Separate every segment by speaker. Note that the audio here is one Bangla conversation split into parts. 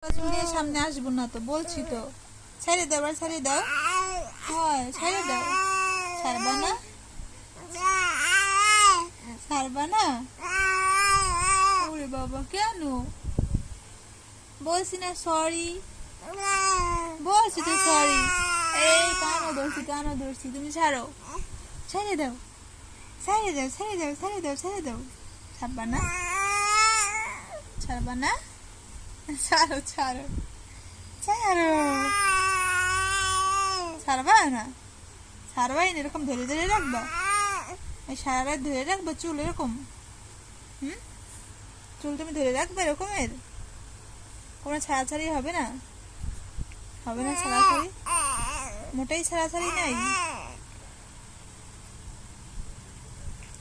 Speaker 1: চুল দিয়ে সামনে আসবো না তো, বলছি তো। ছেড়ে দাও, এবার ছেড়ে দাও। হয় ছেড়ে দাও। ছাড়বা না, ছাড়বা না। ওরে বাবা, কেন? বলছি না সরি, বলছি তো সরি। এই কানও ধরছি, কানও ধরছি, তুমি ছাড়ো। ছেড়ে দাও, ছেড়ে দাও, ছেড়ে দাও, ছেড়ে দাও, ছেড়ে দাও। ছাড়বা না, ছাড়বা না। ছাড়ো, ছাড়ো, ছাড়ো। ছাড়বা না, ছাড়বাই না। এরকম ধরে ধরে রাখবা, সারা রাত ধরে রাখবা চুল এরকম? চুল তুমি ধরে রাখবে এরকমের? কোনো ছাড়াছাড়ি হবে না? হবে না ছাড়াছাড়ি? মোটেই ছাড়াছাড়ি নাই?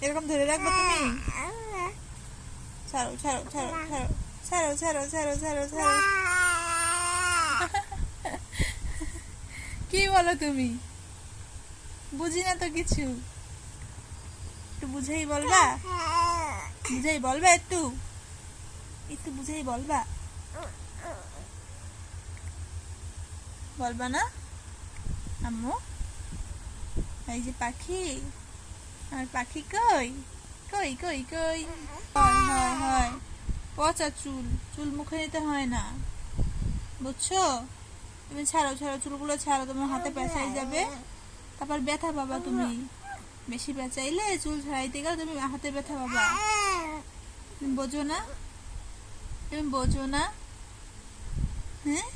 Speaker 1: এরকম ধরে রাখবে তুমি? ছাড়ো, ছাড়ো, ছাড়ো, ছাড়ো, ছাড়ো, ছাড়ো, ছাড়ো, ছাড়ো, ছাড়ো। কি বলো তুমি? বুঝি না তো কিছু। একটু বুঝেই বলবা, বুঝেই বলবা, একটু একটু বুঝেই বলবা। বলবা না আম্মু? এই যে পাখি, আমার পাখি কই, কই, কই, কই? হয়, হয়, হয়। পচা চুল, চুল মুখে নিতে হয় না, বুঝছো? তুমি ছাড়ো, ছাড়ো, চুলগুলো ছাড়ো, তোমার হাতে পেঁচাই যাবে, তারপর ব্যথা পাবা তুমি। বেশি পেঁচাইলে চুল ছাড়াইতে গেলে তুমি হাতে ব্যথা পাবা। তুমি বোঝো না, তুমি বোঝো না। হ্যাঁ।